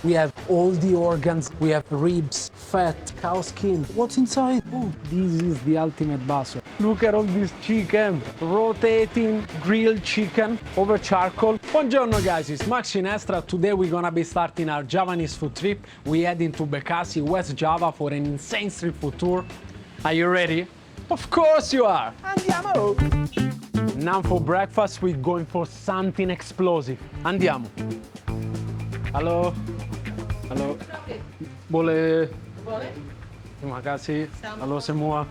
We have all the organs. We have ribs, fat, cow skin. What's inside? Oh, this is the ultimate basso. Look at all this chicken, rotating grilled chicken over charcoal. Buongiorno guys, it's Max Sinestra. Today we're gonna be starting our Javanese food trip. We head into Bekasi, West Java for an insane street food tour. Are you ready? Of course you are! Andiamo! Now for breakfast we're going for something explosive. Andiamo. Halo. Halo. Boleh? Boleh. Terima kasih. Halo semua.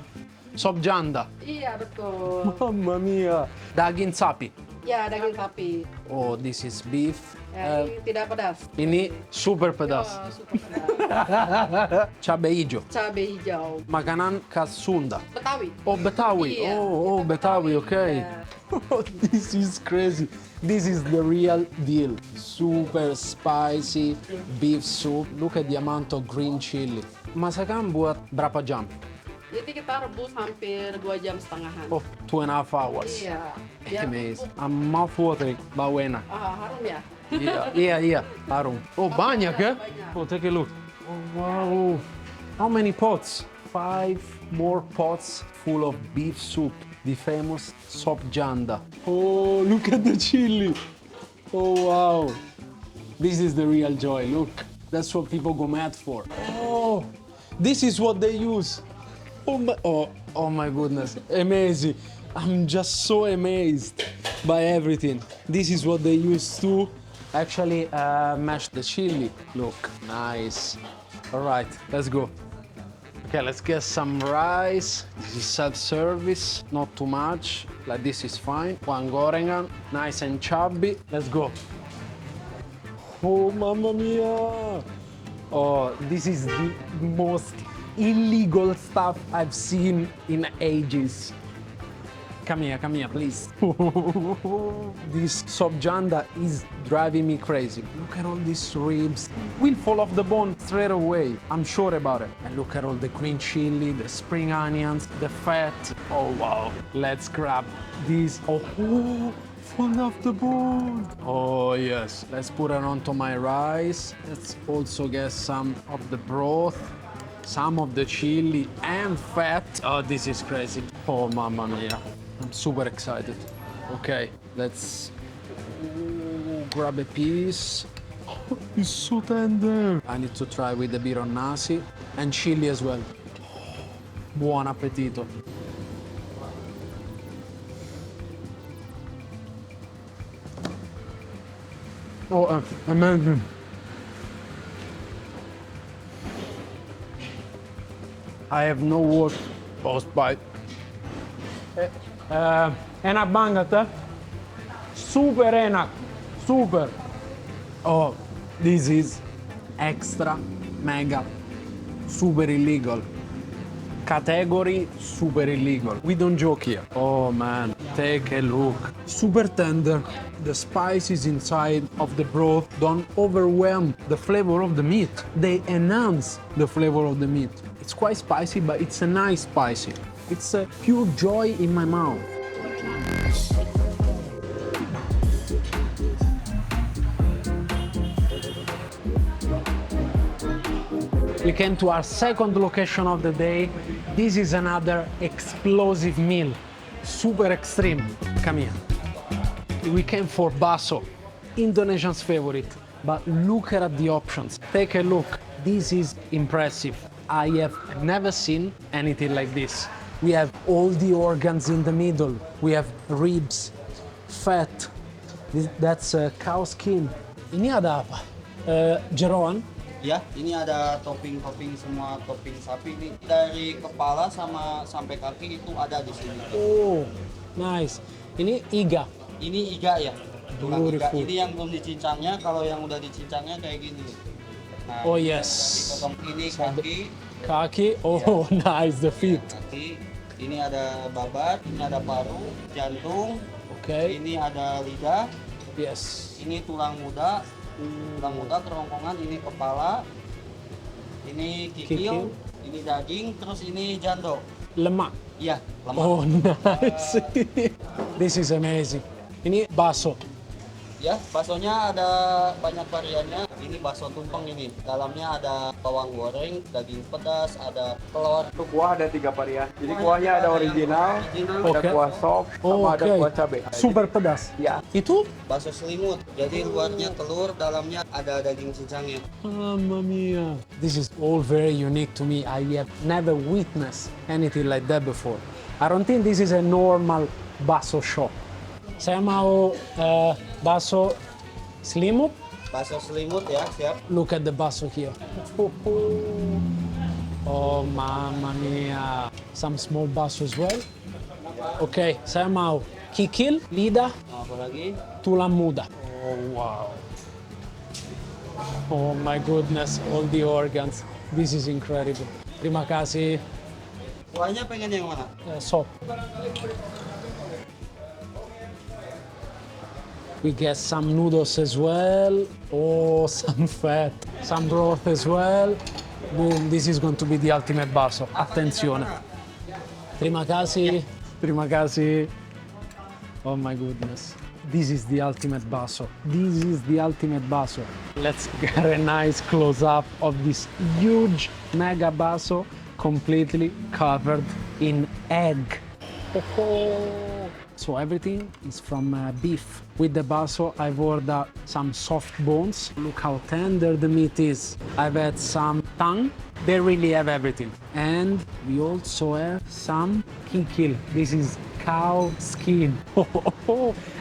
Sop janda. Iya, betul. Mamma mia. Daging sapi. Ya, daging sapi. Oh, this is beef. Ya, ini tidak pedas. Ini super pedas. Oh, super pedas. Cabai hijau. Cabai hijau. Makanan khas Sunda. Betawi. Oh, Betawi. Iya, Oh, kita Betawi, okay. Ya. This is crazy. This is the real deal. Super spicy beef soup. Look at the amount of green chili. Masakan buat berapa jam? Jadi kita rebus hampir 2 jam setengahan. Oh, 2.5 hours. Iya. Biar Amazing. I'm mouth-watering. Bau enak. harum ya. Iya. Harum. Oh, banyak ya? Banyak. Oh, take a look. Oh, wow. How many pots? 5 more pots full of beef soup. The famous sop janda. Oh, look at the chili. Oh, wow. This is the real joy. Look, that's what people go mad for. Oh, this is what they use. Oh my goodness. Amazing. I'm just so amazed by everything. This is what they use to actually mash the chili. Look, nice. All right, let's go. Okay, let's get some rice. This is self-service, not too much. Like this is fine. One gorengan, nice and chubby. Let's go. Oh, mamma mia! Oh, this is the most illegal stuff I've seen in ages. Come here, please. This sop janda is driving me crazy. Look at all these ribs. Will fall off the bone straight away. I'm sure about it. And look at all the green chili, the spring onions, the fat. Oh, wow. Let's grab these. Oh, fall off the bone. Oh, yes. Let's put it onto my rice. Let's also get some of the broth. Some of the chili and fat. Oh, this is crazy. Oh, mamma mia. I'm super excited. Okay, let's grab a piece. Oh, it's so tender. I need to try with a bit of nasi and chili as well. Buon appetito. Oh, amazing. I have no words. Post-bite. Enak banget ya. Super enak. Super. Oh, this is extra mega super illegal. Category super illegal. We don't joke here. Oh man, take a look. Super tender. The spices inside of the broth don't overwhelm the flavor of the meat. They enhance the flavor of the meat. It's quite spicy, but it's a nice spicy. It's a pure joy in my mouth. We came to our second location of the day. This is another explosive meal, super extreme. Come here. We came for basso, Indonesian's favorite. But look at the options. Take a look. This is impressive. I have never seen anything like this. We have all the organs in the middle. We have ribs, fat. That's cow skin. Ini ada apa? Jeroan? Ya, ini ada topping-topping, semua topping sapi ini. Dari kepala sampai kaki itu ada di sini. Oh, nice. Ini iga. Ini iga ya, tulang iga. Beautiful. Ini yang belum dicincangnya, kalau yang udah dicincangnya kayak gini. Nah, Oh yes. dipotong ini kaki, Kaki. Oh, nice. The feet. kaki. Ini ada babat, ini ada paru, jantung. Okay. Ini ada lidah. Yes. Ini tulang muda. Tulang muda, kerongkongan, ini kepala. Ini Kikil. kikil, ini daging, terus ini jando. Lemak. Iya, lemak. Oh, nice. This is amazing. Ini baso. Ya, baksonya ada banyak variannya. Ini bakso tumpeng ini. Dalamnya ada bawang goreng, daging pedas, ada telur. Untuk kuah ada 3 varian. Jadi kuahnya ada original, ada Oke. kuah sop, sama ada kuah cabai. Super pedas. Ya. Itu? Bakso selimut. Jadi luarnya telur, dalamnya ada daging cincangnya. Mamma mia. This is all very unique to me. I have never witnessed anything like that before. I don't think this is a normal basso shop. Saya mau basso selimut. Bakso selimut ya, siap. Look at the basso here. Oh, mamma mia. Some small basso as well. Okay, saya mau kikil, lidah, Nah, apa lagi? tulang muda. Oh, wow. Oh my goodness, all the organs. This is incredible. Terima kasih. Kuahnya pengen yang mana? Sop. We get some noodles as well. Oh, some fat. Some broth as well. Boom, this is going to be the ultimate basso. Attenzione. Terima kasih. Terima kasih. Oh my goodness. This is the ultimate basso. This is the ultimate basso. Let's get a nice close-up of this huge mega basso completely covered in egg. So everything is from beef. With the basso, I've ordered some soft bones. Look how tender the meat is. I've had some tongue. They really have everything. And we also have some kikil. This is cow skin.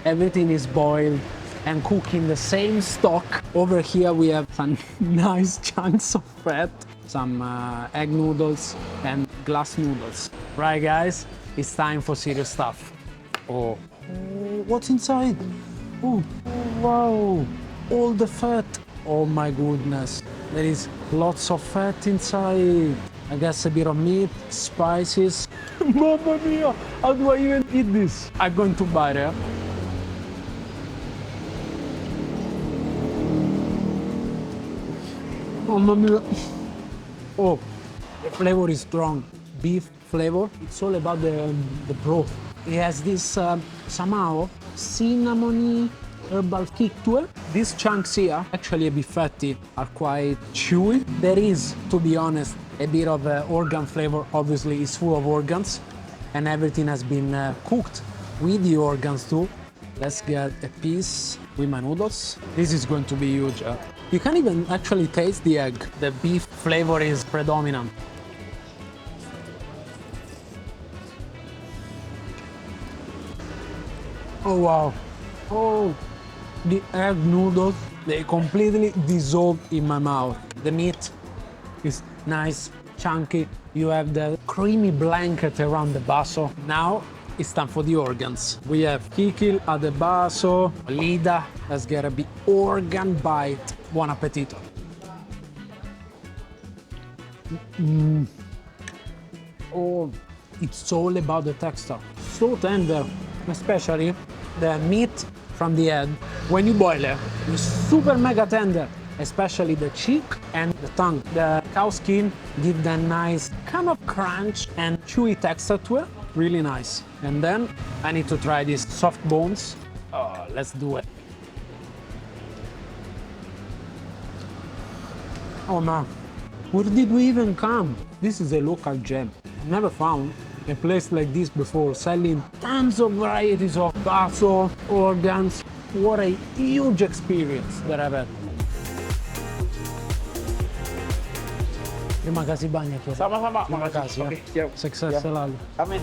Everything is boiled and cooked in the same stock. Over here we have some nice chunks of fat, some egg noodles and glass noodles. Right guys, it's time for serious stuff. Oh, what's inside? Oh, wow, all the fat. Oh my goodness, there is lots of fat inside. I guess a bit of meat, spices. Mamma mia, how do I even eat this? I'm going to bite it. Mamma mia. Oh, the flavor is strong. Beef flavor. It's all about the broth. It has this somehow cinnamony herbal kick to it. These chunks here, actually a bit fatty, are quite chewy. There is, to be honest, a bit of organ flavor. Obviously, it's full of organs, and everything has been cooked with the organs too. Let's get a piece with my noodles. This is going to be huge. You can even actually taste the egg. The beef flavor is predominant. Oh wow. Oh, the egg noodles, they completely dissolve in my mouth. The meat is nice, chunky. You have the creamy blanket around the basso. Now it's time for the organs. We have kikil, the basso, lida. Let's get a big organ bite. Buon appetito. Oh, it's all about the texture. So tender, especially the meat from the head. When you boil it, it's super mega tender, especially the cheek and the tongue. The cow skin gives that nice kind of crunch and chewy texture to it. Really nice. And then I need to try these soft bones. Oh, let's do it. Oh man, where did we even come? This is a local gem. Never found a place like this before, selling tons of varieties of basso, organs. What a huge experience that I've had. Terima kasih banyak ya. Sama-sama. Terima kasih Oke, ya. siap. Sukses Ya. selalu. Amin.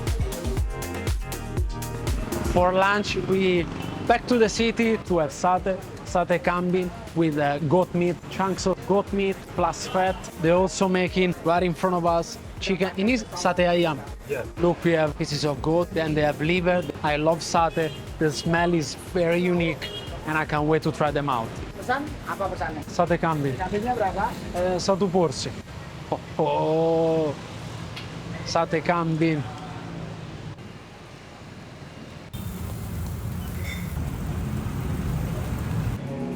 For lunch, we back to the city to have satay kambing with goat meat, chunks of goat meat plus fat. They're also making right in front of us chicken. In this satay ayam. Yes. Look, we have pieces of goat, then they have liver. I love satay. The smell is very unique, and I can't wait to try them out. Pesan apa pesannya? Satay kambing. Cabenya berapa? Satu porsi. Oh, satay kambing.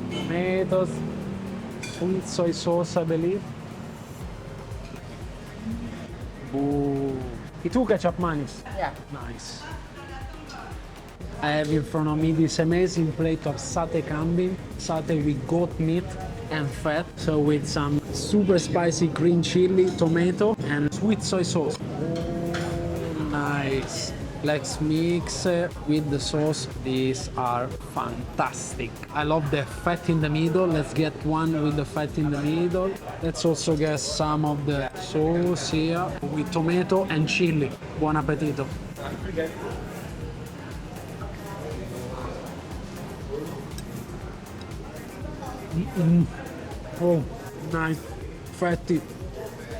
Tomatoes, sweet soy sauce, I believe. Ooh. Itu ketchup manis. Ya. Nice. I have in front of me this amazing plate of satay kambing, satay with goat meat, and fat. So with some super spicy green chili, tomato, and sweet soy sauce. Oh, nice. Let's mix with the sauce. These are fantastic. I love the fat in the middle. Let's get one with the fat in the middle. Let's also get some of the sauce here with tomato and chili. Buon appetito. Oh, nice, fatty,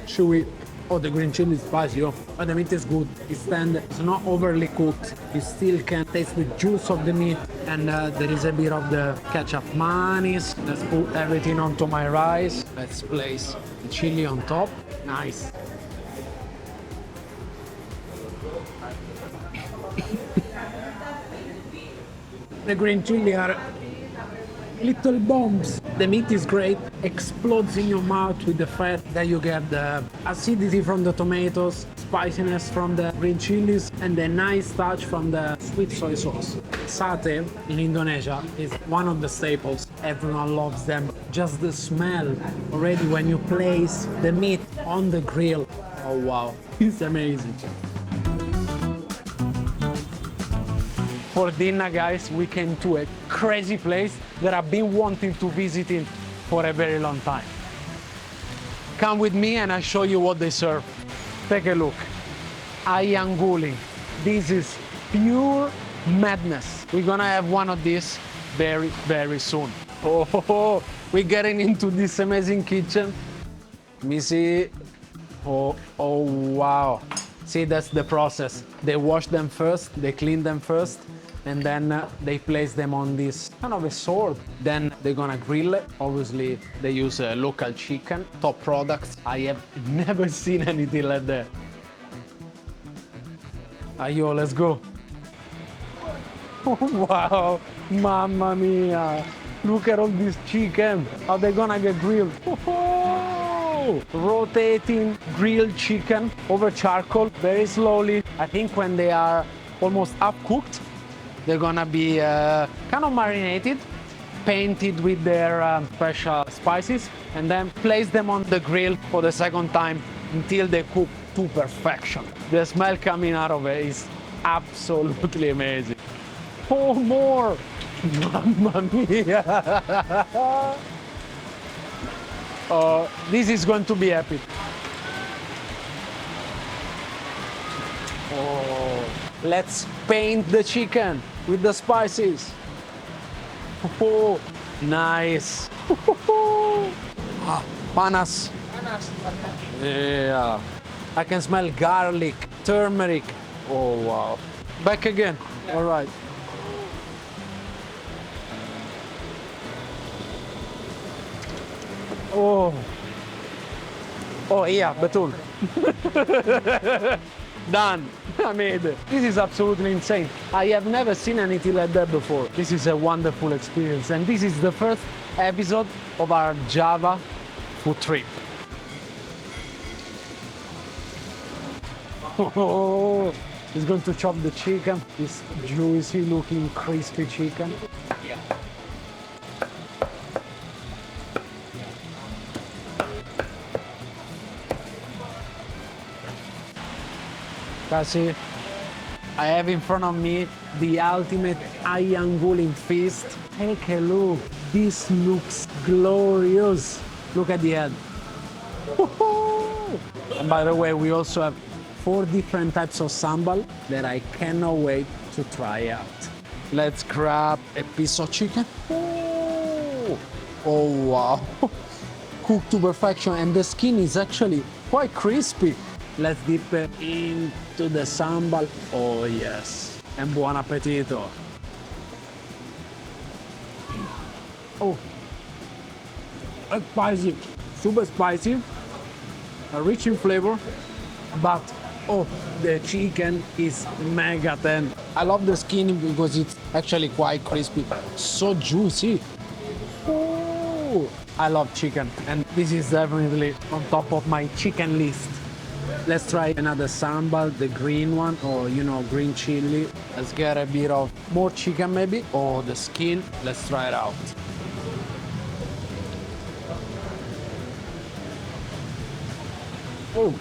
chewy. Oh, the green chili is spicy, oh. But the meat is good. It's tender. It's not overly cooked. You still can taste the juice of the meat, and there is a bit of the ketchup mayonnaise. Let's put everything onto my rice. Let's place the chili on top. Nice. The green chili are little bombs. The meat is great, explodes in your mouth with the fat. Then you get the acidity from the tomatoes, spiciness from the green chilies, and the nice touch from the sweet soy sauce. Satay in Indonesia is one of the staples. Everyone loves them. Just the smell already when you place the meat on the grill. Oh wow, it's amazing. For dinner, guys, we came to a crazy place that I've been wanting to visit in for a very long time. Come with me and I'll show you what they serve. Take a look. Ayam guling. This is pure madness. We're gonna have one of these very, very soon. Oh, we're getting into this amazing kitchen. Let me see. Oh, wow. See, that's the process. They wash them first, they clean them first, and then they place them on this kind of a sword. Then they're gonna grill it. Obviously, they use local chicken, top products. I have never seen anything like that. Ayo, let's go. Oh, wow, mamma mia. Look at all this chicken. How they gonna get grilled? Oh, rotating grilled chicken over charcoal, very slowly. I think when they are almost half cooked, they're gonna be kind of marinated, painted with their special spices, and then place them on the grill for the second time until they cook to perfection. The smell coming out of it is absolutely amazing. Oh, more! Mamma mia! This is going to be epic. Oh, let's paint the chicken with the spices. Oh, nice. Ah, panas. Yeah. I can smell garlic, turmeric. Oh, wow. Back again. All right. Oh. Oh, yeah, betul. Done. I made it. This is absolutely insane. I have never seen anything like that before. This is a wonderful experience, and this is the first episode of our Java food trip. Oh, he's going to chop the chicken, this juicy looking crispy chicken. Kasi, I have in front of me the ultimate ayam guling feast. Take a look. This looks glorious. Look at the head. And by the way, we also have 4 different types of sambal that I cannot wait to try out. Let's grab a piece of chicken. Oh wow. Cooked to perfection, and the skin is actually quite crispy. Let's dip it into the sambal. Oh yes, and buon appetito. Oh, it's spicy, super spicy, rich in flavor, but oh, the chicken is mega tender. I love the skin because it's actually quite crispy, so juicy. Oh, I love chicken, and this is definitely on top of my chicken list. Let's try another sambal, the green one, or green chili. Let's get a bit of more chicken maybe, or the skin. Let's try it out. Oh,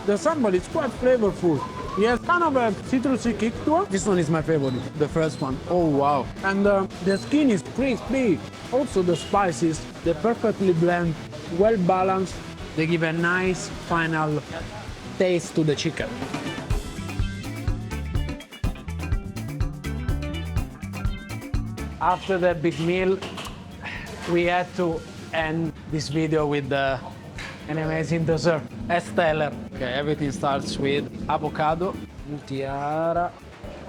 the sambal is quite flavorful. Yes, kind of a citrusy kick to it. This one is my favorite, the first one. Oh wow. And the skin is crispy. Also the spices, they perfectly blend, well balanced. They give a nice final taste to the chicken. After that big meal, we had to end this video with an amazing dessert, Esteller. Okay, everything starts with avocado, mutiara,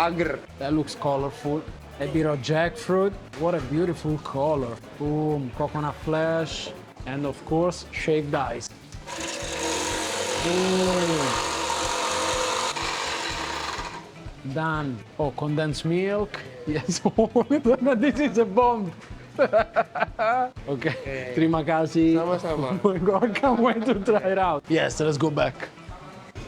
Agar. that looks colorful, a bit of jackfruit. What a beautiful color. Boom, coconut flesh, and of course, shaved ice. Done. Oh, condensed milk. Yes. This is a bomb. Okay. Terima kasih. Sama-sama. Oh my God, I can't wait to try it out. Yes, let's go back.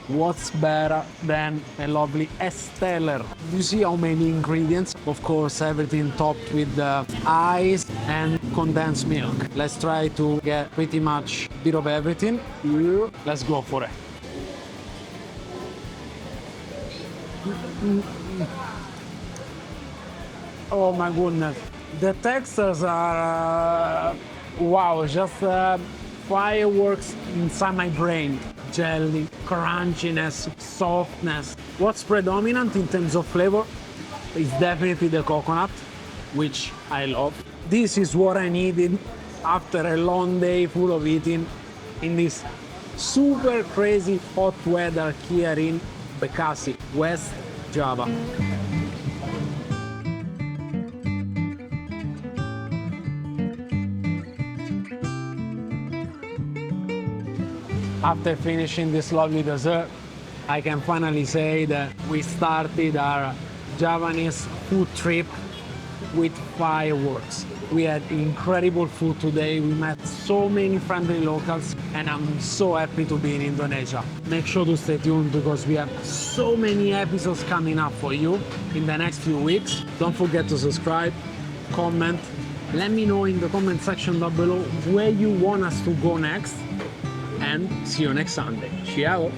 What's better than a lovely Esteller? You see how many ingredients? Of course, everything topped with ice and condensed milk. Let's try to get pretty much a bit of everything. Let's go for it. Oh my goodness. The textures are, wow, just fireworks inside my brain. Jelly, crunchiness, softness. What's predominant in terms of flavor is definitely the coconut, which I love. This is what I needed after a long day full of eating in this super crazy hot weather here in Bekasi, West Java. After finishing this lovely dessert, I can finally say that we started our Javanese food trip with fireworks. We had incredible food today. We met so many friendly locals, and I'm so happy to be in Indonesia. Make sure to stay tuned because we have so many episodes coming up for you in the next few weeks. Don't forget to subscribe, comment. Let me know in the comment section down below where you want us to go next. And see you next Sunday. Ciao!